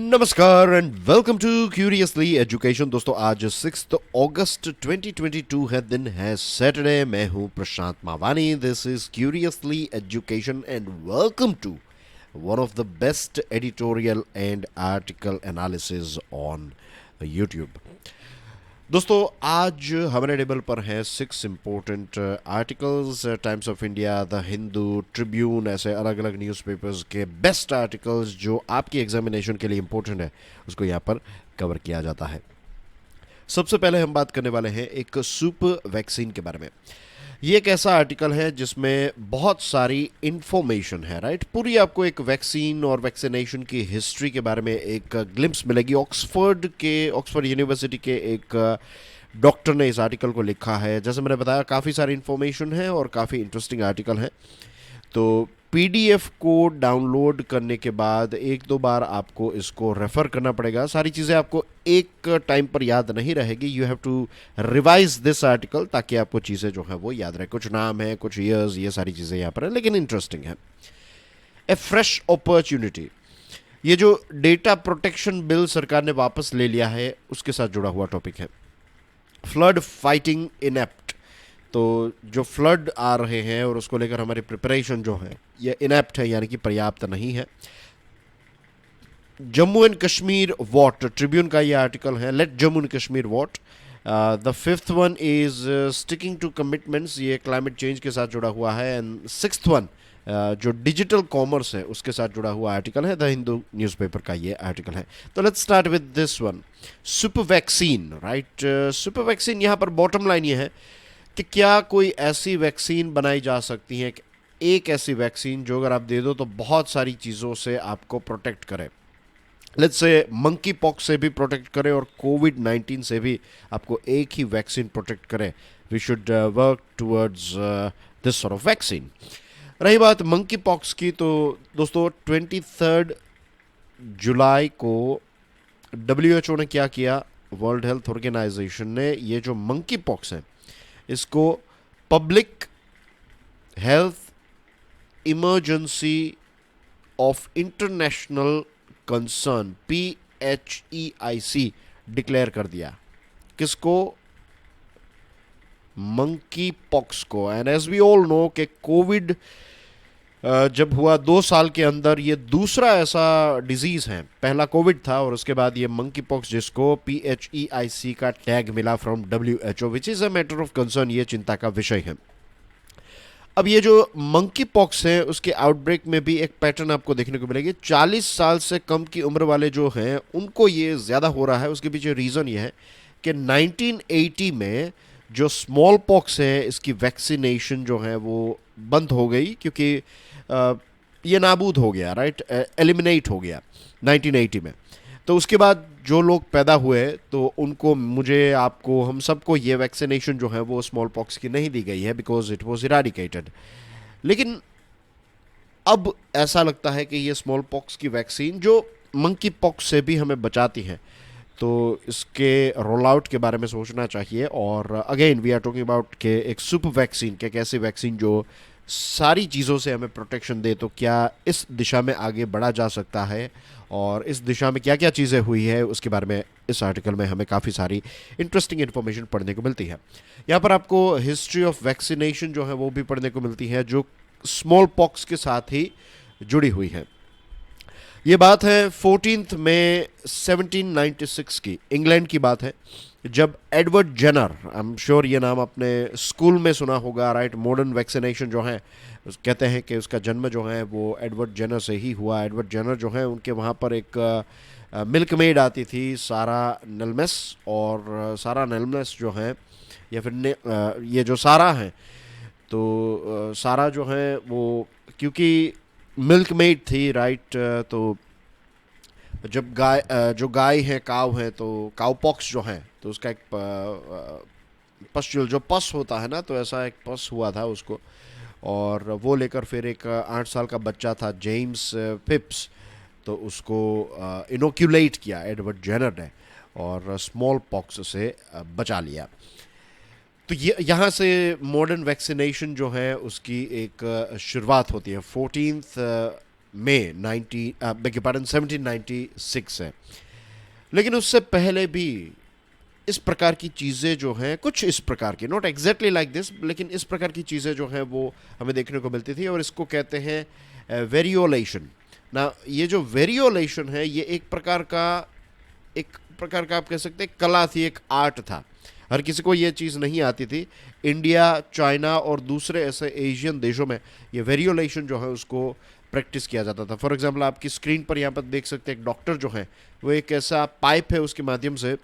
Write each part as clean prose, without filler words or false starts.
नमस्कार and welcome to curiously education. दोस्तों आज 6 अगस्त 2022 है, दिन है सैटरडे। मैं हूं Prashant Mavani. This is curiously education and welcome to one of the best editorial and article analysis on YouTube. दोस्तों आज हमारे टेबल पर हैं 6 important articles, Times of India, the Hindu, Tribune, ऐसे अलग अलग न्यूज़पेपर्स के बेस्ट आर्टिकल्स जो आपकी एग्जामिनेशन के लिए इम्पोर्टेंट है, उसको यहाँ पर कवर किया जाता है। सबसे पहले हम बात करने वाले हैं एक सुपर वैक्सीन के बारे में। ये एक ऐसा आर्टिकल है जिसमें बहुत सारी इंफॉर्मेशन है, राइट। पूरी आपको एक वैक्सीन और वैक्सीनेशन की हिस्ट्री के बारे में एक ग्लिम्स मिलेगी। ऑक्सफोर्ड यूनिवर्सिटी के एक डॉक्टर ने इस आर्टिकल को लिखा है। जैसे मैंने बताया, काफ़ी सारी इंफॉर्मेशन है और काफ़ी इंटरेस्टिंग आर्टिकल है। तो पीडीएफ को डाउनलोड करने के बाद एक दो बार आपको इसको रेफ़र करना पड़ेगा। सारी चीज़ें आपको एक टाइम पर याद नहीं रहेगी। You have to revise this article ताकि आपको चीज़ें जो है वो याद रहे। कुछ नाम है, कुछ ईयर्स, ये सारी चीज़ें यहाँ पर है, लेकिन इंटरेस्टिंग है। ए फ्रेश अपॉर्चुनिटी, ये जो डेटा प्रोटेक्शन बिल सरकार ने वापस ले लिया है, उसके साथ जुड़ा हुआ टॉपिक है। फ्लड फाइटिंग इनेप्ट, तो जो फ्लड आ रहे हैं और उसको लेकर हमारी प्रिपरेशन जो है ये इनेप्ट है, यानी कि पर्याप्त नहीं है। Jammu and Kashmir vote, Tribune का ये आर्टिकल है। Let Jammu and Kashmir vote. The fifth one is sticking to commitments, ये क्लाइमेट चेंज के साथ जुड़ा हुआ है। एंड सिक्स्थ वन जो डिजिटल कॉमर्स है उसके साथ जुड़ा हुआ आर्टिकल है। द हिंदू न्यूज़पेपर का ये आर्टिकल है। तो let's start with this one, super vaccine, right. Super vaccine, यहाँ पर बॉटम लाइन ये है कि क्या कोई ऐसी वैक्सीन बनाई जा सकती है, कि एक ऐसी वैक्सीन जो अगर आप दे दो तो बहुत सारी चीज़ों से आपको प्रोटेक्ट करे। लेट्स से मंकी पॉक्स से भी प्रोटेक्ट करे और कोविड-19 से भी आपको एक ही वैक्सीन प्रोटेक्ट करे। We should work towards this sort of vaccine. रही बात मंकी पॉक्स की, तो दोस्तों 23 जुलाई को WHO ने क्या किया, वर्ल्ड हेल्थ ऑर्गेनाइजेशन ने ये जो मंकी पॉक्स है इसको public health emergency of international concern PHEIC declare कर दिया। किसको? मंकी पॉक्स को। And as we all know कि कोविड जब हुआ 2 साल के अंदर, ये दूसरा ऐसा डिजीज है। पहला कोविड था और उसके बाद ये मंकी पॉक्स, जिसको PHEIC का टैग मिला from WHO, which is a matter of concern. ये चिंता का विषय है। अब ये जो मंकी पॉक्स है उसके आउटब्रेक में भी एक पैटर्न आपको देखने को मिलेगी। 40 साल से कम की उम्र वाले जो हैं उनको ये ज़्यादा हो रहा है। उसके पीछे रीज़न ये है कि 1980 में जो स्मॉल पॉक्स है इसकी वैक्सीनेशन जो है वो बंद हो गई, क्योंकि ये नाबूद हो गया, राइट, एलिमिनेट हो गया 1980 में। तो उसके बाद जो लोग पैदा हुए तो उनको, मुझे, आपको, हम सबको ये वैक्सीनेशन जो है वो स्मॉल पॉक्स की नहीं दी गई है, बिकॉज इट वॉज इराडिकेटेड। लेकिन अब ऐसा लगता है कि ये स्मॉल पॉक्स की वैक्सीन जो मंकी पॉक्स से भी हमें बचाती है, तो इसके रोल आउट के बारे में सोचना चाहिए। और again we are talking about के एक सुपर वैक्सीन, के कैसी वैक्सीन जो सारी चीज़ों से हमें प्रोटेक्शन दे, तो क्या इस दिशा में आगे बढ़ा जा सकता है और इस दिशा में क्या क्या चीज़ें हुई है, उसके बारे में इस आर्टिकल में हमें काफ़ी सारी इंटरेस्टिंग इन्फॉर्मेशन पढ़ने को मिलती है। यहाँ पर आपको हिस्ट्री ऑफ वैक्सीनेशन जो है वो भी पढ़ने को मिलती है, जो स्मॉल पॉक्स के साथ ही जुड़ी हुई है। ये बात है 14 मई 1796 की, इंग्लैंड की बात है, जब Edward Jenner, I am sure ये नाम आपने स्कूल में सुना होगा, राइट। मॉडर्न वैक्सीनेशन जो है कहते हैं कि उसका जन्म जो है वो एडवर्ड जेनर से ही हुआ। एडवर्ड जेनर जो है उनके वहाँ पर एक मिल्क मेड आती थी, सारा नेल्मेस, और सारा नेल्मेस जो है, या फिर ये जो सारा है, तो सारा जो है वो क्योंकि मिल्क मेड थी, राइट। तो जब जो गाय है, काव है, तो काव पॉक्स जो है, तो उसका एक पस्ट्यूल जो पस होता है ना, तो ऐसा एक पस हुआ था उसको, और वो लेकर फिर एक 8 साल का बच्चा था, जेम्स फिप्स, तो उसको इनोक्यूलेट किया एडवर्ड जेनर ने और स्मॉल पॉक्स से बचा लिया। तो ये यहाँ से मॉडर्न वैक्सीनेशन जो है उसकी एक शुरुआत होती है। 14 मई 1796 है। लेकिन उससे पहले भी इस प्रकार की चीज़ें जो हैं, कुछ इस प्रकार की, नॉट एग्जैक्टली लाइक दिस, लेकिन इस प्रकार की चीज़ें जो हैं वो हमें देखने को मिलती थी, और इसको कहते हैं वेरियोलेशन ना। ये जो वेरियोलेशन है, ये एक प्रकार का आप कह सकते हैं कला थी, एक आर्ट था। हर किसी को ये चीज़ नहीं आती थी। इंडिया, चाइना और दूसरे ऐसे एशियन देशों में ये वेरियोलेशन जो है उसको प्रैक्टिस किया जाता था। फॉर एग्जांपल, आपकी स्क्रीन पर यहाँ पर देख सकते हैं एक डॉक्टर जो है वो एक ऐसा पाइप है उसके माध्यम से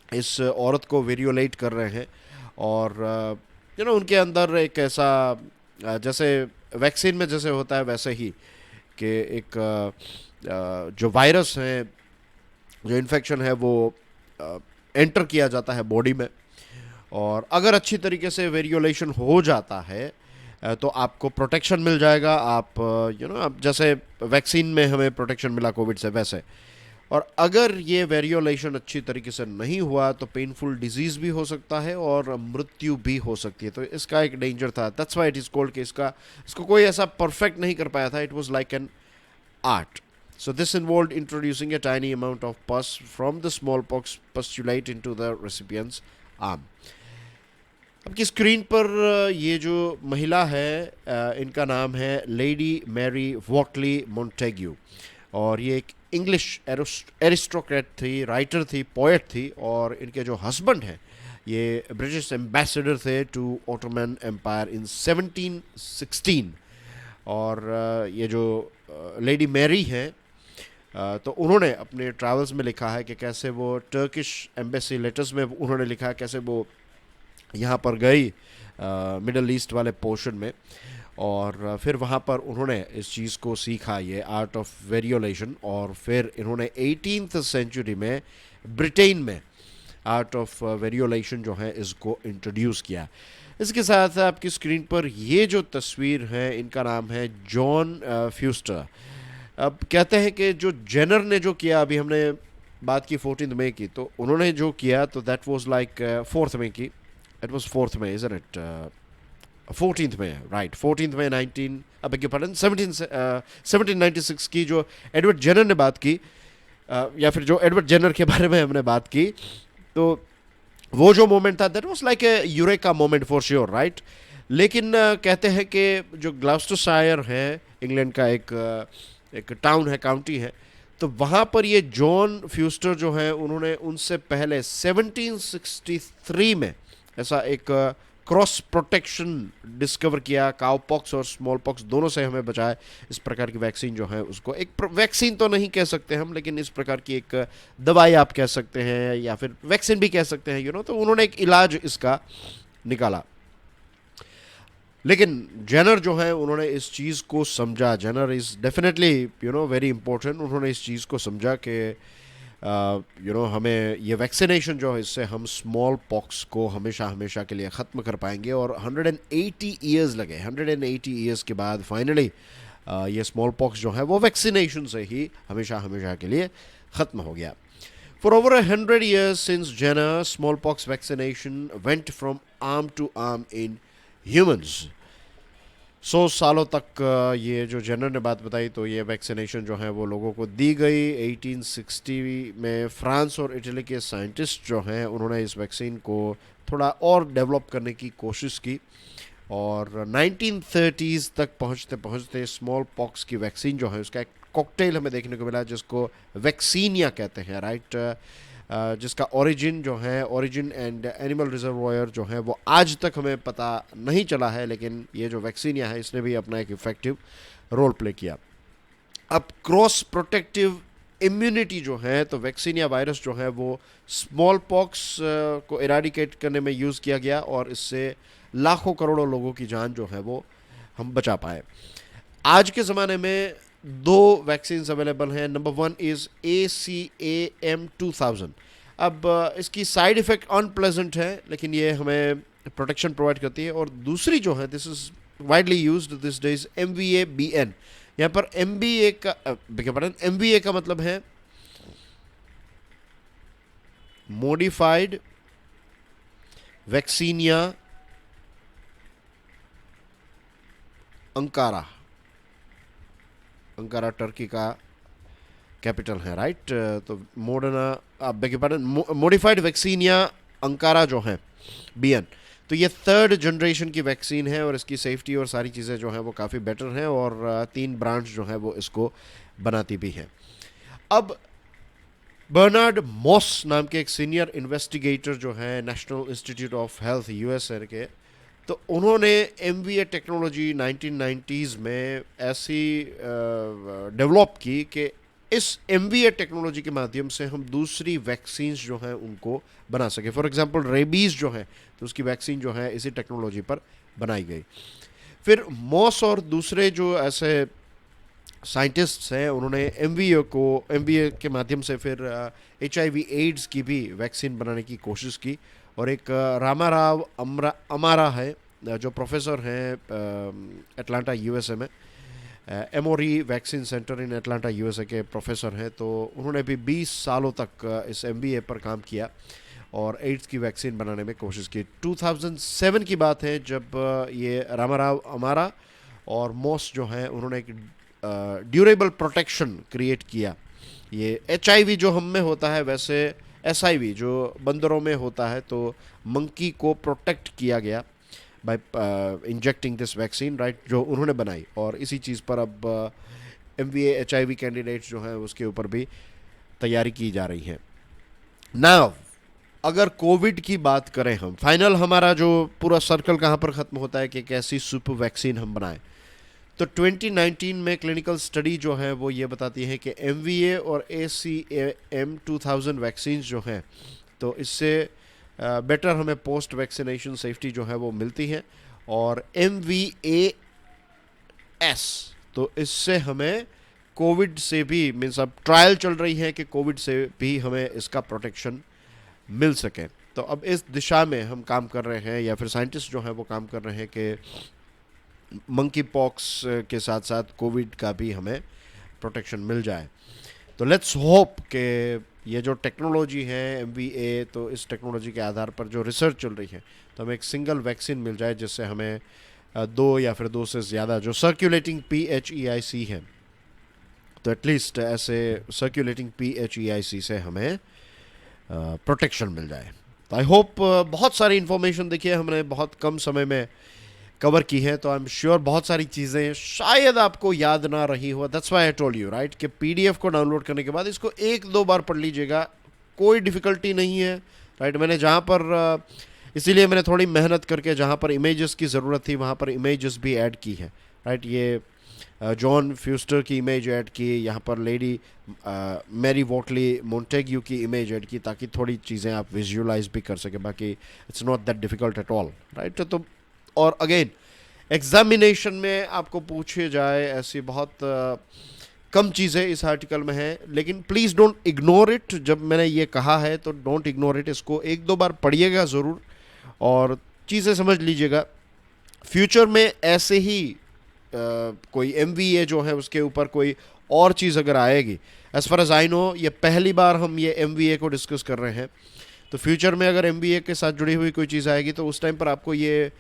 इस औरत को वेरियोलेट कर रहे हैं, और उनके अंदर एक ऐसा जैसे वैक्सीन में जैसे होता है वैसे ही कि एक जो वायरस है, जो इन्फेक्शन है वो एंटर किया जाता है बॉडी में। और अगर अच्छी तरीके से वेरियोलेशन हो जाता है तो आपको प्रोटेक्शन मिल जाएगा। आप आप जैसे वैक्सीन में हमें प्रोटेक्शन मिला कोविड से, वैसे। और अगर ये वेरियोलेशन अच्छी तरीके से नहीं हुआ तो पेनफुल डिजीज भी हो सकता है और मृत्यु भी हो सकती है। तो इसका एक डेंजर था, that's why it is called कि इसको कोई ऐसा परफेक्ट नहीं कर पाया था। It was like an art. So this involved introducing a tiny amount of pus from the smallpox pustulate into the recipient's arm. अब की स्क्रीन पर ये जो महिला है, इनका नाम है लेडी मैरी वॉटली मोंटेग्यू, और ये एक इंग्लिश एरिस्टोक्रेट थी, राइटर थी, पोएट थी, और इनके जो हस्बैंड हैं ये ब्रिटिश एम्बेसडर थे टू ऑटोमन एम्पायर इन 1716। और ये जो लेडी मैरी हैं, तो उन्होंने अपने ट्रैवल्स में लिखा है कि कैसे वो टर्किश एम्बेसी लेटर्स में उन्होंने लिखा है कैसे वो यहाँ पर गई मिडल ईस्ट वाले पोर्शन में, और फिर वहाँ पर उन्होंने इस चीज़ को सीखा, ये आर्ट ऑफ वेरियोलेशन। और फिर इन्होंने 18th सेंचुरी में ब्रिटेन में आर्ट ऑफ वेरियोलेशन जो है इसको इंट्रोड्यूस किया। इसके साथ आपकी स्क्रीन पर ये जो तस्वीर है, इनका नाम है जॉन फ्यूस्टर। अब कहते हैं कि जो जेनर ने जो किया, अभी हमने बात की 14 मई की, तो उन्होंने जो किया तो दैट वाज लाइक 4 मई की। It was 4 May, isn't it? 14 May, right, 14 May 19 अब के पढ़न 1796 की जो एडवर्ड जेनर ने बात की, या फिर जो एडवर्ड जेनर के बारे में हमने बात की, तो वो जो मोमेंट था that was like a eureka moment for sure, right. लेकिन कहते हैं कि जो ग्लास्टरशायर है, इंग्लैंड का एक टाउन है, काउंटी है, तो वहाँ पर ये जॉन फ्यूस्टर जो है उन्होंने उनसे पहले 1763 में ऐसा एक क्रॉस प्रोटेक्शन डिस्कवर किया। काउपॉक्स और स्मॉल पॉक्स दोनों से हमें बचाए। इस प्रकार की वैक्सीन जो है उसको एक वैक्सीन तो नहीं कह सकते हम, लेकिन इस प्रकार की एक दवाई आप कह सकते हैं, या फिर वैक्सीन भी कह सकते हैं, तो उन्होंने एक इलाज इसका निकाला। लेकिन जेनर जो है उन्होंने इस चीज़ को समझा। Jenner is definitely very important. उन्होंने इस चीज़ को समझा कि हमें ये वैक्सीनेशन जो है इससे हम स्मॉल पॉक्स को हमेशा हमेशा के लिए ख़त्म कर पाएंगे। और 180 ईयर्स लगे, 180 ईयर्स के बाद फाइनली ये स्मॉल पॉक्स जो है वो वैक्सीनेशन से ही हमेशा हमेशा के लिए ख़त्म हो गया। For over 100 years since Jenner, smallpox vaccination went from arm to arm in humans. 100 सालों तक ये जो जेनर ने बात बताई, तो ये वैक्सीनेशन जो है वो लोगों को दी गई। 1860 में फ्रांस और इटली के साइंटिस्ट जो हैं उन्होंने इस वैक्सीन को थोड़ा और डेवलप करने की कोशिश की, और 1930s तक पहुंचते पहुंचते स्मॉल पॉक्स की वैक्सीन जो है उसका एक कॉकटेल हमें देखने को मिला जिसको वैक्सीनिया कहते हैं, राइट। जिसका ओरिजिन एंड एनिमल रिजर्वॉयर जो है वो आज तक हमें पता नहीं चला है, लेकिन ये जो वैक्सीनिया है इसने भी अपना एक इफेक्टिव रोल प्ले किया। अब क्रॉस प्रोटेक्टिव इम्यूनिटी जो है, तो वैक्सीनिया वायरस जो है वो स्मॉल पॉक्स को इराडिकेट करने में यूज़ किया गया, और इससे लाखों करोड़ों लोगों की जान जो है वो हम बचा पाए। आज के ज़माने में 2 वैक्सीन अवेलेबल हैं। Number 1 is ACAM2000। अब इसकी साइड इफ़ेक्ट अनप्लेजेंट है, लेकिन ये हमें प्रोटेक्शन प्रोवाइड करती है। और दूसरी जो है, this is widely used this days, MVA-BN। यहाँ पर MVA का मतलब है modified vaccinia Ankara. Ankara Turkey का कैपिटल है, राइट। तो मॉडर्ना, आप बेगे पार्डन, मॉडिफाइड वैक्सीन या अंकारा जो है बीएन, तो ये थर्ड जनरेशन की वैक्सीन है और इसकी सेफ्टी और सारी चीज़ें जो हैं वो काफ़ी बेटर हैं, और 3 ब्रांच जो हैं वो इसको बनाती भी हैं। अब बर्नार्ड मॉस नाम के एक सीनियर इन्वेस्टिगेटर जो है national institute of health USA के, तो उन्होंने एमवीए टेक्नोलॉजी 1990s में ऐसी डेवलप की कि इस एमवीए टेक्नोलॉजी के माध्यम से हम दूसरी वैक्सीन्स जो हैं उनको बना सके। फॉर एग्जांपल रेबीज़ जो है तो उसकी वैक्सीन जो है इसी टेक्नोलॉजी पर बनाई गई। फिर मॉस और दूसरे जो ऐसे साइंटिस्ट्स हैं उन्होंने एमवीए के माध्यम से फिर एचआईवी एड्स की भी वैक्सीन बनाने की कोशिश की। और एक रामाराव अमारा है जो प्रोफेसर हैं एटलांटा यूएसए में, Emory vaccine centre in Atlanta USA के प्रोफेसर हैं। तो उन्होंने भी 20 सालों तक इस एमवीए पर काम किया और एड्स की वैक्सीन बनाने में कोशिश की। 2007 की बात है जब ये रामाराव अमारा और मॉस जो हैं उन्होंने एक ड्यूरेबल प्रोटेक्शन क्रिएट किया। ये एचआईवी जो हम में होता है वैसे एसआईवी जो बंदरों में होता है, तो मंकी को प्रोटेक्ट किया गया by injecting this vaccine, right, जो उन्होंने बनाई। और इसी चीज़ पर अब एमवीए एचआईवी कैंडिडेट्स जो हैं उसके ऊपर भी तैयारी की जा रही है। नाउ अगर कोविड की बात करें हम, फाइनल हमारा जो पूरा सर्कल कहाँ पर ख़त्म होता है कि कैसी सुपर वैक्सीन हम बनाएं, तो 2019 में क्लिनिकल स्टडी जो है वो ये बताती है कि एमवीए और ACAM 2000 वैक्सीन जो हैं तो इससे बेटर हमें पोस्ट वैक्सीनेशन सेफ्टी जो है वो मिलती है। और MVAS तो इससे हमें कोविड से भी, मीन्स अब ट्रायल चल रही है कि कोविड से भी हमें इसका प्रोटेक्शन मिल सके। तो अब इस दिशा में हम काम कर रहे हैं, या फिर साइंटिस्ट जो हैं वो काम कर रहे हैं कि मंकी पॉक्स के साथ साथ कोविड का भी हमें प्रोटेक्शन मिल जाए। तो लेट्स होप कि ये जो टेक्नोलॉजी है एमवीए, तो इस टेक्नोलॉजी के आधार पर जो रिसर्च चल रही है तो हमें एक सिंगल वैक्सीन मिल जाए जिससे हमें 2 या फिर 2 से ज़्यादा जो सर्कुलेटिंग PHEIC है, तो एटलीस्ट ऐसे सर्कुलेटिंग PHEIC से हमें प्रोटेक्शन मिल जाए। तो आई होप बहुत सारी इन्फॉर्मेशन देखिए हमने बहुत कम समय में कवर की है, तो आई एम श्योर बहुत सारी चीज़ें शायद आपको याद ना रही हो। That's why I told you, right, कि PDF को डाउनलोड करने के बाद इसको 1-2 बार पढ़ लीजिएगा, कोई डिफ़िकल्टी नहीं है, राइट। मैंने जहाँ पर इसीलिए मैंने थोड़ी मेहनत करके जहाँ पर इमेजेस की ज़रूरत थी वहाँ पर इमेजेस भी ऐड की है, राइट। ये जॉन फ्यूस्टर की इमेज ऐड की, यहाँ पर लेडी मैरी वॉटली मोंटेग्यू की इमेज ऐड की, ताकि थोड़ी चीज़ें आप विजुअलाइज भी कर सकें। बाकी it's not that difficult at all, right. तो और अगेन एग्जामिनेशन में आपको पूछे जाए ऐसी बहुत कम चीज़ें इस आर्टिकल में हैं, लेकिन प्लीज़ डोंट इग्नोर इट। जब मैंने ये कहा है तो डोंट इग्नोर इट, इसको 1-2 बार पढ़िएगा ज़रूर और चीज़ें समझ लीजिएगा। फ्यूचर में ऐसे ही कोई MVA जो है उसके ऊपर कोई और चीज़ अगर आएगी, as far as I know ये पहली बार हम ये MVA को डिस्कस कर रहे हैं, तो फ्यूचर में अगर MVA के साथ जुड़ी हुई कोई चीज़ आएगी तो उस टाइम पर आपको ये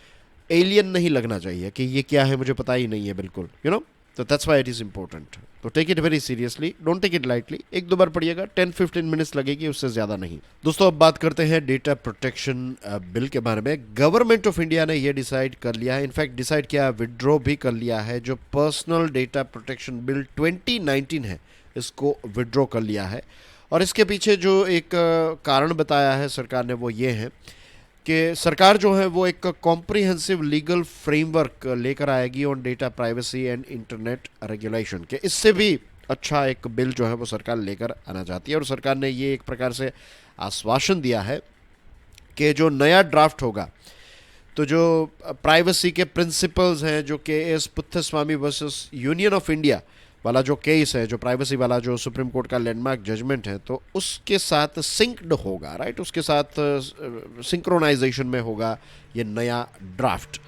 एलियन नहीं लगना चाहिए कि ये क्या है, मुझे पता ही नहीं है बिल्कुल, यू नो। तो that's why it is important. तो take it very seriously, don't take it lightly. 1-2 बार पढ़िएगा, 10-15 मिनट्स लगेगी, उससे ज़्यादा नहीं। दोस्तों अब बात करते हैं डेटा प्रोटेक्शन बिल के बारे में। गवर्नमेंट ऑफ इंडिया ने ये डिसाइड कर लिया है, इनफैक्ट डिसाइड किया, विड्रॉ भी कर लिया है। जो पर्सनल डेटा प्रोटेक्शन बिल 2019 है इसको विड्रॉ कर लिया है। और इसके पीछे जो एक कारण बताया है सरकार ने वो ये है कि सरकार जो है वो एक कॉम्प्रिहेंसिव लीगल फ्रेमवर्क लेकर आएगी on data privacy and internet regulation के। इससे भी अच्छा एक बिल जो है वो सरकार लेकर आना चाहती है। और सरकार ने ये एक प्रकार से आश्वासन दिया है कि जो नया ड्राफ्ट होगा, तो जो प्राइवेसी के प्रिंसिपल्स हैं, जो KS Puttaswamy versus union of India वाला जो केस है, जो प्राइवेसी वाला जो सुप्रीम कोर्ट का लैंडमार्क जजमेंट है, तो उसके साथ सिंक्ड होगा, राइट, उसके साथ सिंक्रोनाइजेशन में होगा ये नया ड्राफ्ट।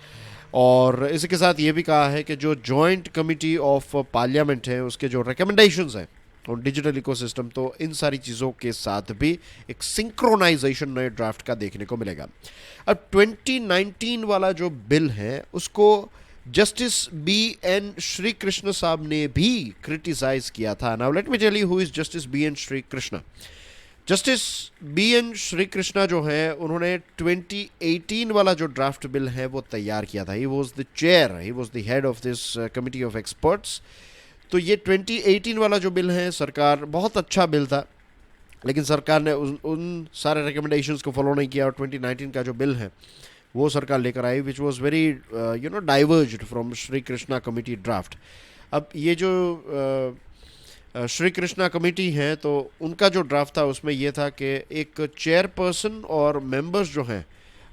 और इसी के साथ ये भी कहा है कि जो जॉइंट कमिटी ऑफ पार्लियामेंट है उसके जो रिकमेंडेशंस हैं और डिजिटल इकोसिस्टम, तो इन सारी चीज़ों के साथ भी एक सिंक्रोनाइजेशन नए ड्राफ्ट का देखने को मिलेगा। अब 2019 वाला जो बिल है उसको Justice B N Shri Krishna साहब ने भी क्रिटिसाइज किया था. Now let me tell you who is Justice B N Shri Krishna. Justice B N Shri Krishna जो है, उन्होंने 2018 वाला जो ड्राफ्ट बिल है वो तैयार किया था. He was the chair, he was the head of this committee of experts. तो ये 2018 वाला जो बिल है, सरकार बहुत अच्छा बिल था, लेकिन सरकार ने उन सारे रिकमेंडेशंस को फॉलो नहीं किया, और 2019 का जो बिल है वो सरकार लेकर आई, which was very diverged from Shri Krishna committee draft. अब ये जो श्री कृष्णा कमेटी है, तो उनका जो ड्राफ्ट था उसमें यह था कि एक चेयरपर्सन और मेंबर्स जो हैं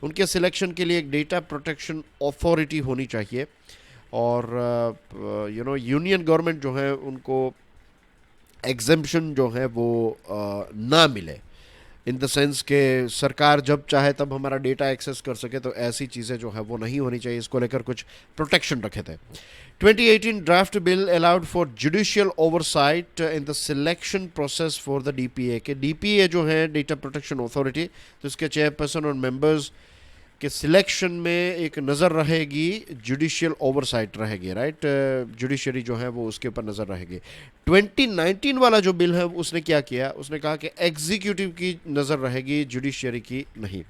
उनके सिलेक्शन के लिए एक डेटा प्रोटेक्शन अथॉरिटी होनी चाहिए, और यूनियन गवर्नमेंट जो है उनको एग्जेम्पशन जो है वो ना मिले, इन द सेंस के सरकार जब चाहे तब हमारा डेटा एक्सेस कर सके. तो ऐसी चीज़ें जो है वो नहीं होनी चाहिए, इसको लेकर कुछ प्रोटेक्शन रखे थे. 2018 draft bill allowed for judicial oversight in the selection process for the DPA. के डीपीए जो है डेटा प्रोटेक्शन अथॉरिटी, तो इसके चेयरपर्सन और मेंबर्स के सिलेक्शन में एक नज़र रहेगी, जुडिशियल ओवरसाइट रहेगी, राइट. जुडिशरी जो है वो उसके ऊपर नज़र रहेगी. 2019 वाला जो बिल है उसने क्या किया, उसने कहा कि एग्जीक्यूटिव की नज़र रहेगी, जुडिशरी की नहीं.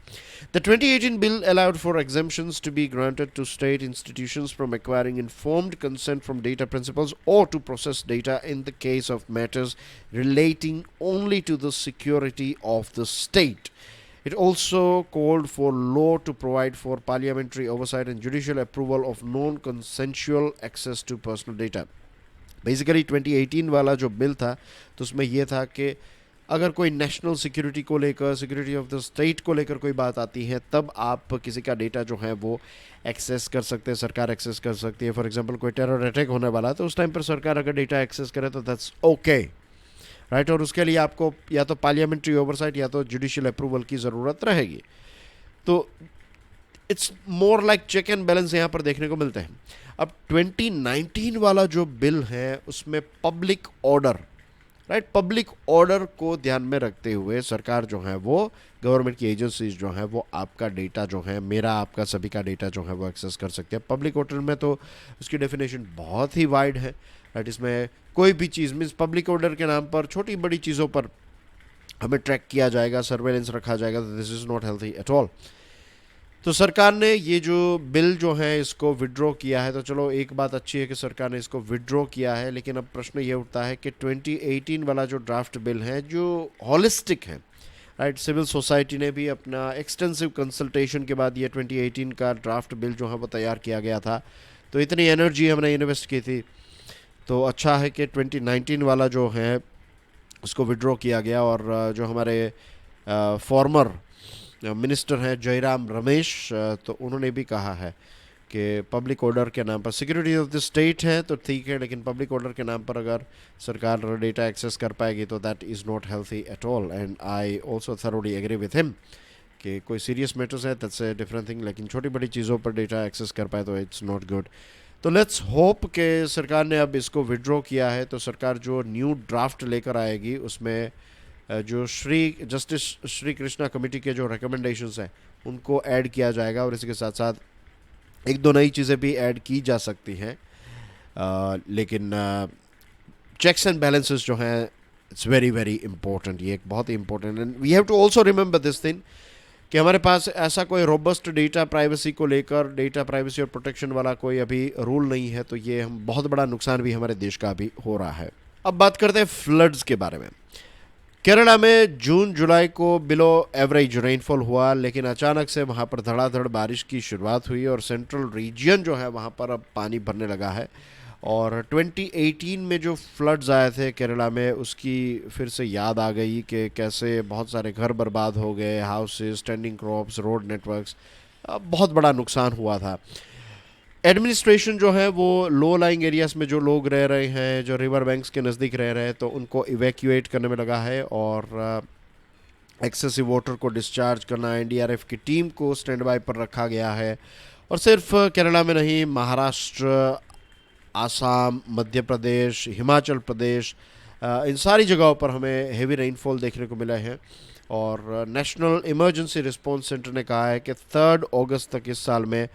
The 2018 bill allowed for exemptions to be granted to state institutions from acquiring informed consent from data principals और to process data in the case of matters relating only to the security of the state. It also called for law to provide for parliamentary oversight and judicial approval of non-consensual access to personal data. Basically 2018 वाला जो bill था, तो उसमें यह था कि अगर कोई नेशनल सिक्योरिटी को लेकर, सिक्योरिटी ऑफ द स्टेट को लेकर कोई बात आती है, तब आप किसी का डेटा जो है वो एक्सेस कर सकते हैं, सरकार एक्सेस कर सकती है. फॉर एग्जांपल कोई टेरर अटैक होने वाला है, तो उस टाइम पर सरकार अगर डेटा एक्सेस करे तो दैट्स ओके, राइट. और उसके लिए आपको या तो पार्लियामेंट्री ओवरसाइट या तो जुडिशियल अप्रूवल की ज़रूरत रहेगी. तो it's more like check and balance यहाँ पर देखने को मिलते हैं. अब 2019 वाला जो बिल है उसमें public order, right, public order को ध्यान में रखते हुए सरकार जो है वो, गवर्नमेंट की एजेंसीज जो है वो आपका डेटा जो है, मेरा आपका सभी का डेटा जो है वो एक्सेस कर सकते हैं. पब्लिक ऑर्डर में तो उसकी डेफिनेशन बहुत ही वाइड है, राइट. इसमें कोई भी चीज़ मीन्स पब्लिक ऑर्डर के नाम पर छोटी बड़ी चीज़ों पर हमें ट्रैक किया जाएगा, सर्वेलेंस रखा जाएगा. तो this is not healthy at all. तो सरकार ने ये जो बिल जो है इसको विड्रॉ किया है. तो चलो एक बात अच्छी है कि सरकार ने इसको विड्रॉ किया है, लेकिन अब प्रश्न ये उठता है कि 2018 वाला जो ड्राफ्ट बिल है जो हॉलिस्टिक है, राइट, सिविल सोसाइटी ने भी अपना एक्सटेंसिव कंसल्टेशन के बाद ये 2018 का ड्राफ्ट बिल जो है वो तैयार किया गया था. तो इतनी एनर्जी हमने इन्वेस्ट की थी, तो अच्छा है कि 2019 वाला जो है उसको विड्रॉ किया गया. और जो हमारे फॉर्मर मिनिस्टर हैं जयराम रमेश, तो उन्होंने भी कहा है कि पब्लिक ऑर्डर के नाम पर, सिक्योरिटी ऑफ द स्टेट है तो ठीक है, लेकिन पब्लिक ऑर्डर के नाम पर अगर सरकार डेटा एक्सेस कर पाएगी तो that is not healthy at all. And I also thoroughly agree with him कि कोई सीरियस मैटर्स है दैट्स ए डिफरेंट थिंग, लेकिन छोटी बड़ी चीज़ों पर डेटा एक्सेस कर पाए तो इट्स नॉट गुड. तो लेट्स होप कि सरकार ने अब इसको विड्रॉ किया है, तो सरकार जो न्यू ड्राफ्ट लेकर आएगी उसमें जो जस्टिस श्री कृष्णा कमेटी के जो रिकमेंडेशंस हैं उनको ऐड किया जाएगा, और इसके साथ साथ एक दो नई चीज़ें भी ऐड की जा सकती हैं. लेकिन चेक्स एंड बैलेंसेस जो हैं इट्स वेरी वेरी इंपॉर्टेंट. ये एक बहुत ही important, and we have to also remember this thing कि हमारे पास ऐसा कोई रोबस्ट डेटा प्राइवेसी को लेकर, डेटा प्राइवेसी और प्रोटेक्शन वाला कोई अभी रूल नहीं है. तो ये हम बहुत बड़ा नुकसान भी हमारे देश का अभी हो रहा है. अब बात करते हैं फ्लड्स के बारे में. केरला में जून जुलाई को बिलो एवरेज रेनफॉल हुआ, लेकिन अचानक से वहाँ पर धड़ाधड़ बारिश की शुरुआत हुई और सेंट्रल रीजन जो है वहाँ पर अब पानी भरने लगा है. और 2018 में जो फ्लड्स आए थे केरला में, उसकी फिर से याद आ गई कि कैसे बहुत सारे घर बर्बाद हो गए, houses, standing crops, road networks, बहुत बड़ा नुकसान हुआ था. एडमिनिस्ट्रेशन जो है वो लो लाइंग एरियाज में जो लोग रह रहे हैं, जो रिवर बैंक्स के नज़दीक रह रहे हैं, तो उनको इवैक्यूएट करने में लगा है, और एक्सेसिव वाटर को डिस्चार्ज करना, एनडीआरएफ की टीम को स्टैंड बाय पर रखा गया है. और सिर्फ केरला में नहीं, महाराष्ट्र, आसाम, मध्य प्रदेश, हिमाचल प्रदेश, इन सारी जगहों पर हमें हेवी रेनफॉल देखने को मिला है. और नेशनल इमरजेंसी रिस्पांस सेंटर ने कहा है कि 3 अगस्त तक इस साल में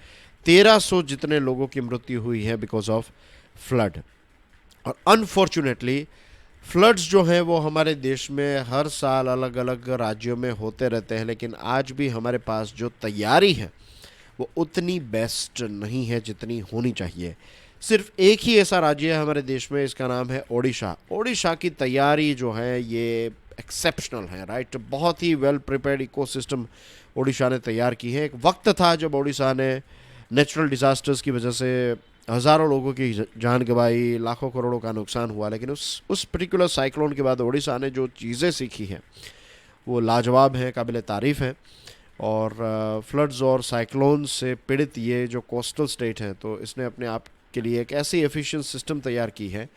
1300 जितने लोगों की मृत्यु हुई है बिकॉज ऑफ फ्लड। और अनफॉर्चुनेटली फ्लड्स जो हैं वो हमारे देश में हर साल अलग अलग राज्यों में होते रहते हैं, लेकिन आज भी हमारे पास जो तैयारी है वो उतनी बेस्ट नहीं है जितनी होनी चाहिए। सिर्फ एक ही ऐसा राज्य है हमारे देश में, इसका नाम है ओडिशा। ओडिशा की तैयारी जो है ये एक्सेप्शनल है, राइट। बहुत ही वेल प्रिपेयर्ड इकोसिस्टम ओडिशा ने तैयार की है। एक वक्त था जब ओडिशा ने नेचुरल डिजास्टर्स की वजह से हज़ारों लोगों की जान गंवाई, लाखों करोड़ों का नुकसान हुआ, लेकिन उस पर्टिकुलर साइक्लोन के बाद ओडिशा ने जो चीज़ें सीखी हैं वो लाजवाब हैं, काबिल तारीफ़ हैं। और फ्लड्स और साइक्लोन से पीड़ित ये जो कोस्टल स्टेट हैं, तो इसने अपने आप के लिए एक ऐसी एफिशिएंट सिस्टम तैयार की है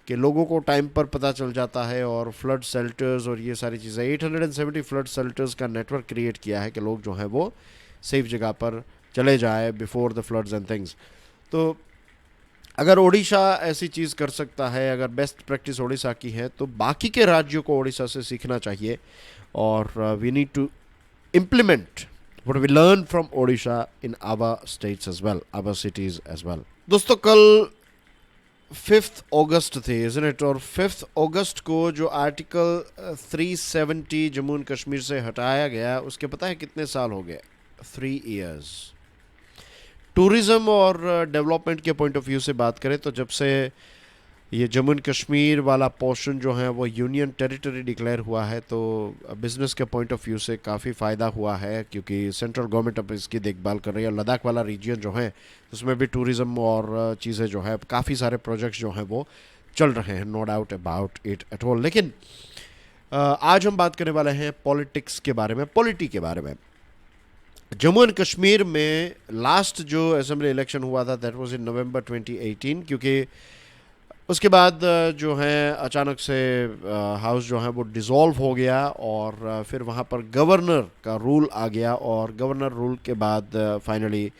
कि लोगों को टाइम पर पता चल जाता है, और फ्लड शेल्टर्स और ये सारी चीज़ें 870 फ्लड शेल्टर्स का नेटवर्क क्रिएट किया है कि लोग जो हैं वो सेफ जगह पर चले जाए before the floods and things. तो अगर ओडिशा ऐसी चीज़ कर सकता है, अगर बेस्ट प्रैक्टिस ओडिशा की है, तो बाकी के राज्यों को ओडिशा से सीखना चाहिए। और we need to implement what we learn from Odisha in our states as well, our cities as well. दोस्तों कल 5th अगस्त थे, isn't it? और 5th अगस्त को जो आर्टिकल 370 जम्मू एंड कश्मीर से हटाया गया, उसके पता है कितने साल हो गए? 3 years। टूरिज़्म और डेवलपमेंट के पॉइंट ऑफ व्यू से बात करें तो जब से ये जम्मू एंड कश्मीर वाला पोर्शन जो है वो यूनियन टेरिटरी डिक्लेयर हुआ है, तो बिज़नेस के पॉइंट ऑफ व्यू से काफ़ी फ़ायदा हुआ है, क्योंकि सेंट्रल गवर्नमेंट अब इसकी देखभाल कर रही है। लद्दाख वाला रीजन जो है उसमें भी टूरिज़्म और चीज़ें जो है, काफ़ी सारे प्रोजेक्ट्स जो हैं वो चल रहे हैं, no doubt about it at all. लेकिन आज हम बात करने वाले हैं पॉलिटिक्स के बारे में, पॉलिटी के बारे में। जम्मू एंड कश्मीर में लास्ट जो असेंबली इलेक्शन हुआ था दैट वाज इन नवंबर 2018, क्योंकि उसके बाद जो है अचानक से हाउस जो है वो डिज़ोल्व हो गया, और फिर वहाँ पर गवर्नर का रूल आ गया, और गवर्नर रूल के बाद फाइनली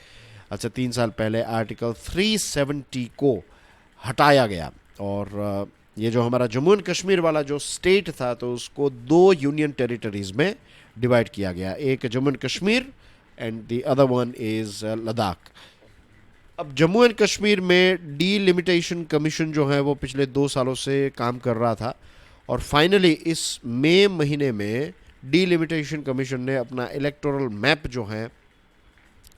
अच्छा 3 साल पहले आर्टिकल 370 को हटाया गया। और ये जो हमारा जम्मू एंड कश्मीर वाला जो स्टेट था, तो उसको 2 यूनियन टेरिटरीज़ में डिवाइड किया गया, एक Jammu and Kashmir and the other one is Ladakh. अब जम्मू एंड कश्मीर में डीलिमिटेशन कमीशन जो है वो पिछले 2 सालों से काम कर रहा था, और फाइनली इस मई महीने में डीलिमिटेशन कमीशन ने अपना इलेक्टोरल मैप जो है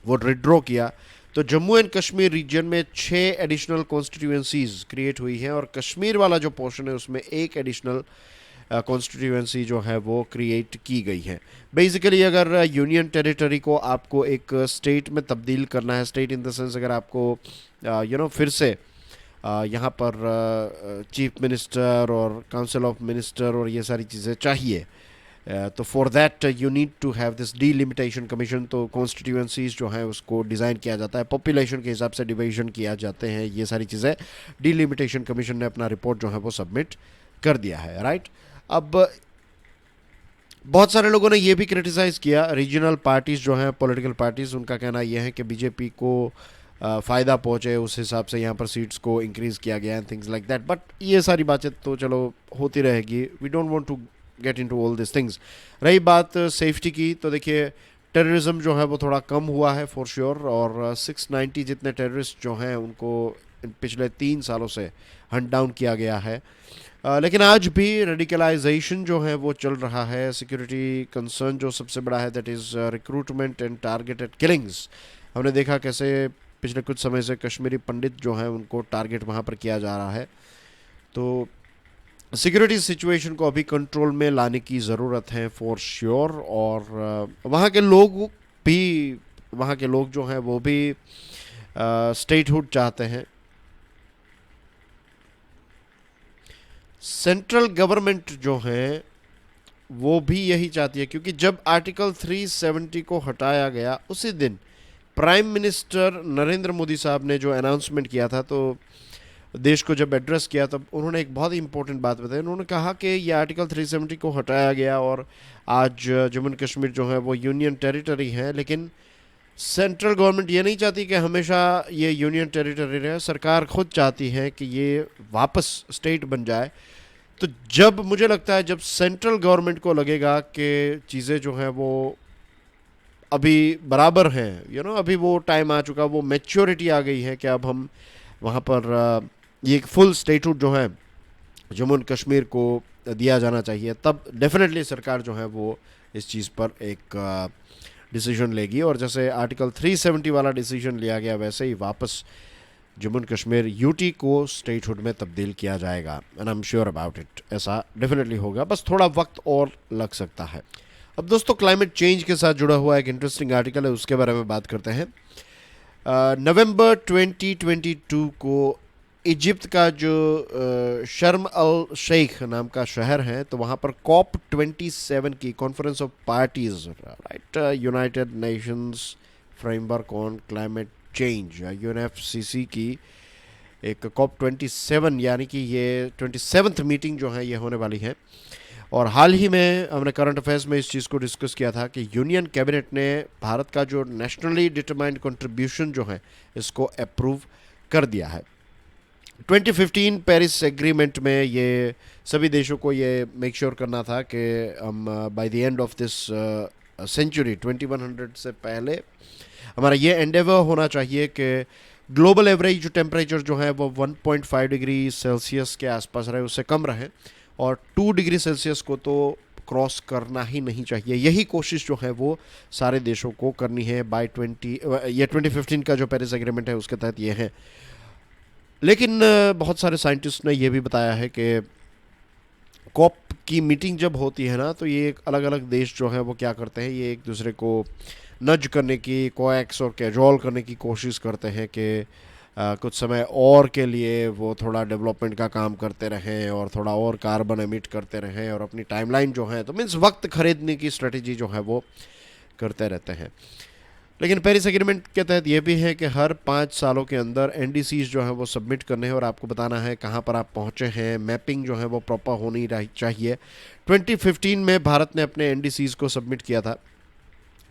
वो विड्रॉ किया। तो जम्मू एंड कश्मीर रीजन में 6 एडिशनल कॉन्स्टिट्यूएंसीज क्रिएट हुई हैं, और कश्मीर वाला जो पोर्शन है उसमें 1 एडिशनल कॉन्स्टिट्यूएंसी जो है वो क्रिएट की गई है। बेसिकली अगर यूनियन टेरिटरी को आपको एक स्टेट में तब्दील करना है, स्टेट इन द सेंस अगर आपको फिर से यहाँ पर चीफ मिनिस्टर और काउंसिल ऑफ मिनिस्टर और ये सारी चीज़ें चाहिए, तो for that you need to have this delimitation commission. तो कॉन्स्टिट्यूएंसीज जो हैं उसको डिज़ाइन किया जाता है, पॉपुलेशन के हिसाब से डिवीजन किया जाते हैं, ये सारी चीज़ें डीलिमिटेशन कमीशन ने अपना रिपोर्ट जो है वो सबमिट कर दिया है, राइट। अब बहुत सारे लोगों ने ये भी क्रिटिसाइज़ किया, रीजनल पार्टीज़ जो हैं, पॉलिटिकल पार्टीज़, उनका कहना यह है कि बीजेपी को फ़ायदा पहुँचे उस हिसाब से यहाँ पर सीट्स को इंक्रीज़ किया गया and things like that. But ये सारी बातें तो चलो होती रहेगी, we don't want to get into all this things. रही बात सेफ्टी की, तो देखिए टेररिज्म जो है वो थोड़ा कम हुआ है फॉर श्योर, और 690 जितने टेररिस्ट जो हैं उनको पिछले 3 सालों से हंट डाउन किया गया है। लेकिन आज भी रेडिकलाइजेशन जो है वो चल रहा है। सिक्योरिटी कंसर्न जो सबसे बड़ा है that is recruitment and targeted killings. हमने देखा कैसे पिछले कुछ समय से कश्मीरी पंडित जो हैं उनको टारगेट वहाँ पर किया जा रहा है। तो सिक्योरिटी सिचुएशन को अभी कंट्रोल में लाने की ज़रूरत है फॉर श्योर। और वहाँ के लोग जो हैं वो भी स्टेटहुड चाहते हैं। सेंट्रल गवर्नमेंट जो है वो भी यही चाहती है, क्योंकि जब आर्टिकल 370 को हटाया गया उसी दिन प्राइम मिनिस्टर नरेंद्र मोदी साहब ने जो अनाउंसमेंट किया था, तो देश को जब एड्रेस किया तब उन्होंने एक बहुत ही इंपॉर्टेंट बात बताई। उन्होंने कहा कि ये आर्टिकल 370 को हटाया गया और आज जम्मू एंड कश्मीर जो है वो यूनियन टेरिटरी है, लेकिन सेंट्रल गवर्नमेंट ये नहीं चाहती कि हमेशा ये यूनियन टेरिटरी रहे। सरकार खुद चाहती है कि ये वापस स्टेट बन जाए। तो जब मुझे लगता है जब सेंट्रल गवर्नमेंट को लगेगा कि चीज़ें जो हैं वो अभी बराबर हैं, अभी वो टाइम आ चुका, वो मैच्योरिटी आ गई है कि अब हम वहाँ पर ये एक फुल स्टेटहुड जो है जम्मू एंड कश्मीर को दिया जाना चाहिए, तब डेफिनेटली सरकार जो है वो इस चीज़ पर एक डिसीजन लेगी। और जैसे आर्टिकल 370 वाला डिसीजन लिया गया, वैसे ही वापस जम्मू एंड कश्मीर यूटी को स्टेटहुड में तब्दील किया जाएगा, and I am sure about it. ऐसा डेफिनेटली होगा, बस थोड़ा वक्त और लग सकता है। अब दोस्तों, क्लाइमेट चेंज के साथ जुड़ा हुआ एक इंटरेस्टिंग आर्टिकल है, उसके बारे में बात करते हैं। नवंबर 2022 को इजिप्ट का जो शर्म अल शेख नाम का शहर है, तो वहाँ पर COP27 की conference of parties, right, United Nations framework on climate change, UNFCC की एक COP27 यानी कि ये 27th मीटिंग जो है ये होने वाली है। और हाल ही में हमने करंट अफेयर्स में इस चीज़ को डिस्कस किया था कि यूनियन कैबिनेट ने भारत का जो नेशनली डिटरमाइंड कंट्रीब्यूशन जो है इसको अप्रूव कर दिया है। 2015 पेरिस एग्रीमेंट में ये सभी देशों को ये मेक श्योर करना था कि हम by the end of this century 2100 से पहले हमारा ये एंडेवर होना चाहिए कि ग्लोबल एवरेज जो टेम्परेचर जो है वो 1.5 डिग्री सेल्सियस के आसपास रहे, उससे कम रहे, और 2 डिग्री सेल्सियस को तो क्रॉस करना ही नहीं चाहिए। यही कोशिश जो है वो सारे देशों को करनी है बाय 2015 का जो पेरिस एग्रीमेंट है उसके तहत ये है। लेकिन बहुत सारे साइंटिस्ट ने यह भी बताया है कि कॉप की मीटिंग जब होती है ना, तो ये अलग अलग देश जो है वो क्या करते हैं, ये एक दूसरे को नज करने की, कोएक्स और कैजोल करने की कोशिश करते हैं कि कुछ समय और के लिए वो थोड़ा डेवलपमेंट का काम करते रहें और थोड़ा और कार्बन एमिट करते रहें, और अपनी टाइमलाइन जो है, तो मीन्स वक्त खरीदने की स्ट्रेटजी जो है वो करते रहते हैं। लेकिन पेरिस एग्रीमेंट के तहत ये भी है कि हर 5 सालों के अंदर NDCs जो है वो सबमिट करने हैं और आपको बताना है कहाँ पर आप पहुँचे हैं। मैपिंग जो है वो प्रॉपर होनी चाहिए। 2015 में भारत ने अपने NDCs को सबमिट किया था।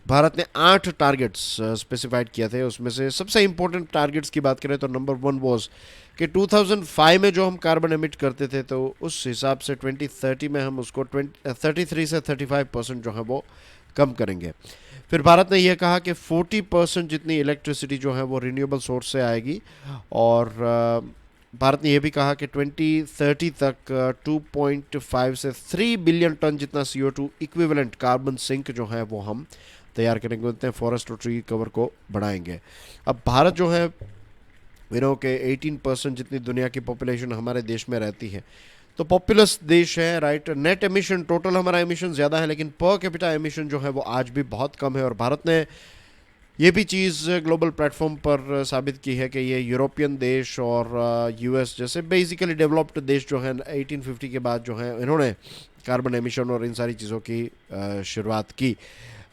भारत ने 8 टारगेट्स स्पेसिफाइड किए थे। उसमें से सबसे इंपॉर्टेंट टारगेट्स की बात करें तो नंबर 1 वॉज कि 2005 में जो हम कार्बन एमिट करते थे, तो उस हिसाब से 2030 में हम उसको 33 से 35% जो है वो कम करेंगे। फिर भारत ने यह कहा कि 40% जितनी इलेक्ट्रिसिटी जो है वो रिन्यूएबल सोर्स से आएगी, और भारत ने यह भी कहा कि 2030 तक 2.5 से 3 बिलियन टन जितना CO2 इक्विवेलेंट कार्बन सिंक जो है वो हम तैयार करेंगे, उतने फॉरेस्ट और ट्री कवर को बढ़ाएंगे। अब भारत जो है के 18% जितनी दुनिया की पॉपुलेशन हमारे देश में रहती है, तो पॉपुलस देश है, राइट। नेट एमिशन, टोटल हमारा एमिशन ज़्यादा है, लेकिन पर कैपिटा एमिशन जो है वो आज भी बहुत कम है। और भारत ने ये भी चीज़ ग्लोबल प्लेटफॉर्म पर साबित की है कि ये यूरोपियन देश और US जैसे बेसिकली डेवलप्ड देश जो है 1850 के बाद जो है इन्होंने कार्बन एमिशन और इन सारी चीज़ों की शुरुआत की।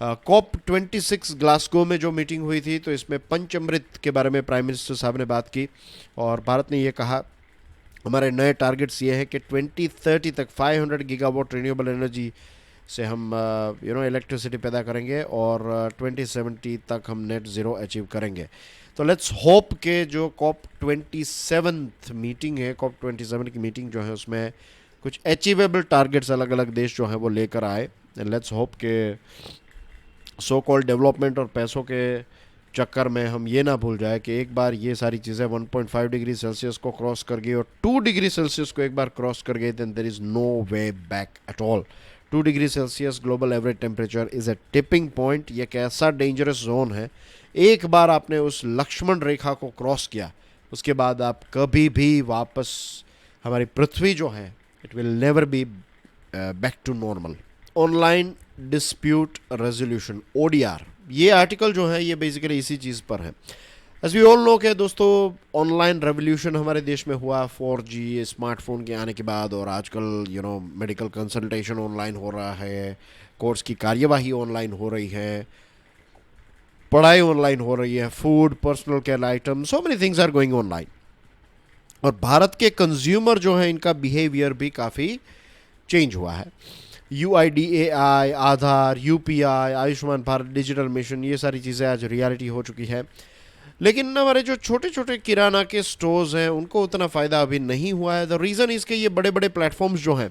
COP26 ग्लासगो में जो मीटिंग हुई थी, तो इसमें पंचअमृत के बारे में प्राइम मिनिस्टर साहब ने बात की, और भारत ने ये कहा हमारे नए टारगेट्स ये हैं कि 2030 तक 500 गीगावाट रिन्यूएबल एनर्जी से हम इलेक्ट्रिसिटी पैदा करेंगे, और 2070 तक हम नेट ज़ीरो अचीव करेंगे। तो लेट्स होप के जो COP27 मीटिंग है, COP27 की मीटिंग जो है उसमें कुछ अचीवेबल टारगेट्स अलग अलग देश जो हैं वो लेकर आए। एंड लेट्स होप के सो कॉल्ड डेवलपमेंट और पैसों के चक्कर में हम ये ना भूल जाए कि एक बार ये सारी चीज़ें 1.5 डिग्री सेल्सियस को क्रॉस कर गई और 2 डिग्री सेल्सियस को एक बार क्रॉस कर गई, then there is no way back at all. 2 degree Celsius global average temperature is a tipping point. ये एक ऐसा डेंजरस जोन है, एक बार आपने उस लक्ष्मण रेखा को क्रॉस किया, उसके बाद आप कभी भी वापस, हमारी पृथ्वी जो है, it will never be back to normal. Online dispute resolution, ODR, ये आर्टिकल जो है ये बेसिकली इसी चीज़ पर है। एज वी ऑल नो के दोस्तों, ऑनलाइन रेवोल्यूशन हमारे देश में हुआ 4G स्मार्टफोन के आने के बाद, और आजकल मेडिकल कंसल्टेशन ऑनलाइन हो रहा है, कोर्ट्स की कार्यवाही ऑनलाइन हो रही है, पढ़ाई ऑनलाइन हो रही है, food, personal care item, so many things are going online. और भारत के कंज्यूमर जो है इनका बिहेवियर भी काफ़ी चेंज हुआ है। UIDAI, आधार, UPI, Ayushman Bharat digital mission, ये सारी चीज़ें आज रियलिटी हो चुकी है। लेकिन हमारे जो छोटे छोटे किराना के स्टोर्स हैं उनको उतना फ़ायदा अभी नहीं हुआ है। द रीज़न इसके ये बड़े बड़े प्लेटफॉर्म्स जो हैं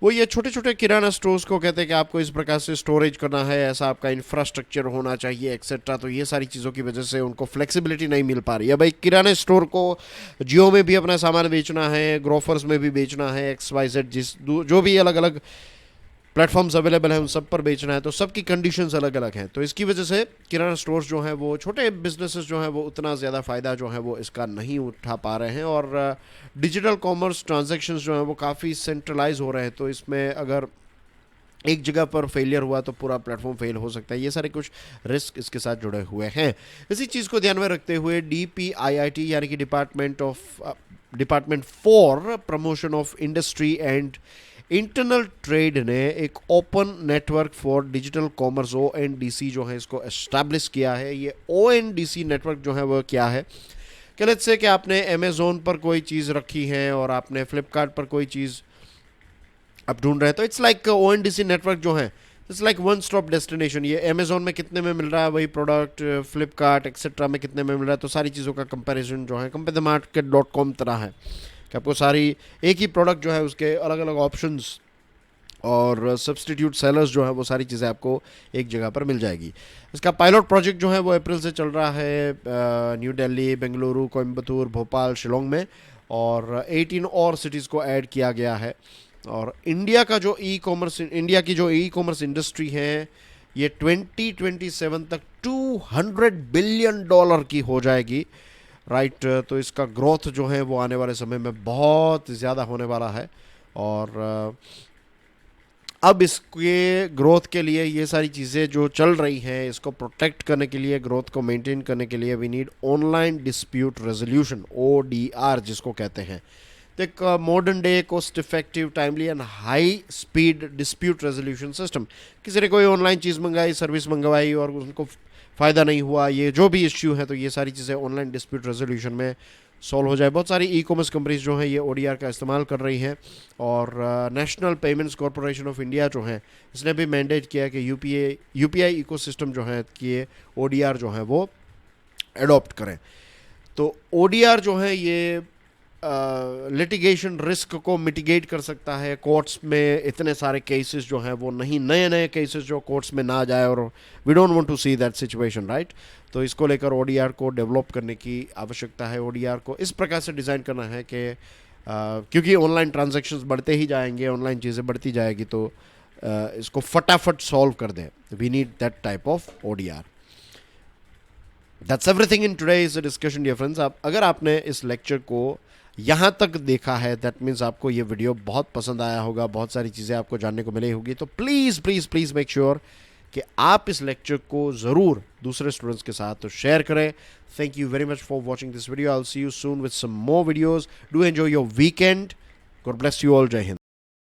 वो ये छोटे छोटे किराना स्टोर्स को कहते हैं कि आपको इस प्रकार से स्टोरेज करना है, ऐसा आपका इंफ्रास्ट्रक्चर होना चाहिए एक्सेट्रा। तो ये सारी चीज़ों की वजह से उनको फ्लेक्सिबिलिटी नहीं मिल पा रही है। भाई किराने स्टोर को जियो में भी अपना सामान बेचना है, ग्रोफर्स में भी बेचना है, XYZ जो भी अलग अलग प्लेटफॉर्म्स अवेलेबल हैं उन सब पर बेचना है, तो सबकी कंडीशंस अलग अलग हैं। तो इसकी वजह से किराना स्टोर्स जो हैं वो छोटे बिजनेसेस जो हैं वो उतना ज़्यादा फ़ायदा जो है वो इसका नहीं उठा पा रहे हैं, और डिजिटल कॉमर्स ट्रांजैक्शंस जो हैं वो काफ़ी सेंट्रलाइज हो रहे हैं। तो इसमें अगर एक जगह पर फेलियर हुआ तो पूरा प्लेटफॉर्म फेल हो सकता है। ये सारे कुछ रिस्क इसके साथ जुड़े हुए हैं। इसी चीज़ को ध्यान में रखते हुए DPIIT यानी कि department for promotion of industry and internal trade ने एक open network for digital commerce ONDC जो है इसको एस्टैब्लिश किया है। ये ONDC नेटवर्क जो है वो क्या है कि लेट्स से कि आपने अमेज़ोन पर कोई चीज़ रखी है और आपने फ्लिपकार्ट पर कोई चीज़ आप ढूंढ रहे हैं, तो इट्स लाइक ONDC नेटवर्क जो है it's like one stop destination. ये अमेज़ोन में कितने में मिल रहा है वही प्रोडक्ट, फ्लिपकार्ट एक्सेट्रा में कितने में मिल रहा है, तो सारी चीज़ों का कंपैरिजन जो है compare-the-market.com तरह है कि आपको सारी एक ही प्रोडक्ट जो है उसके अलग अलग ऑप्शंस और सब्सटीट्यूट सेलर्स जो है वो सारी चीज़ें आपको एक जगह पर मिल जाएगी। इसका पायलट प्रोजेक्ट जो है वो अप्रैल से चल रहा है न्यू दिल्ली, बेंगलुरु, कोयम्बतूर, भोपाल, शिलोंग में, और 18 और सिटीज़ को ऐड किया गया है। और इंडिया की जो ई कॉमर्स इंडस्ट्री है ये 2027 तक $200 बिलियन की हो जाएगी, राइट। तो इसका ग्रोथ जो है वो आने वाले समय में बहुत ज़्यादा होने वाला है, और अब इसके ग्रोथ के लिए ये सारी चीज़ें जो चल रही हैं इसको प्रोटेक्ट करने के लिए, ग्रोथ को मेंटेन करने के लिए we need online dispute resolution ODR जिसको कहते हैं। तो एक modern day cost effective timely and high speed dispute resolution system. किसी ने कोई ऑनलाइन चीज़ मंगाई, सर्विस मंगवाई और उनको फ़ायदा नहीं हुआ, ये जो भी इश्यू है, तो ये सारी चीज़ें ऑनलाइन डिस्प्यूट रेजोल्यूशन में सॉल्व हो जाए। बहुत सारी ई कॉमर्स कंपनीज जो हैं ये ODR का इस्तेमाल कर रही हैं, और national payments corporation of India जो है इसने भी मैंडेट किया कि UPI इकोसिस्टम जो है कि ये ODR जो है वो एडॉप्ट करें। तो ODR जो है ये लिटिगेशन रिस्क को मिटिगेट कर सकता है। कोर्ट्स में इतने सारे केसेस जो हैं वो नहीं, नए नए केसेस जो कोर्ट्स में ना जाए, और we don't want to see that situation, right. तो इसको लेकर ODR को डेवलप करने की आवश्यकता है। ODR को इस प्रकार से डिज़ाइन करना है कि क्योंकि ऑनलाइन ट्रांजैक्शंस बढ़ते ही जाएंगे, ऑनलाइन चीज़ें बढ़ती जाएगी, तो इसको फटाफट सॉल्व कर दें। We need that type of ODR। That's everything in today's discussion dear friends. अगर आपने इस लेक्चर को यहाँ तक देखा है, दैट मीन्स आपको ये वीडियो बहुत पसंद आया होगा, बहुत सारी चीज़ें आपको जानने को मिली होगी। तो please please please make sure कि आप इस लेक्चर को ज़रूर दूसरे स्टूडेंट्स के साथ तो शेयर करें। Thank you very much for watching this video. I will see you soon with some more videos. Do enjoy your weekend. God bless you all. जय हिंद।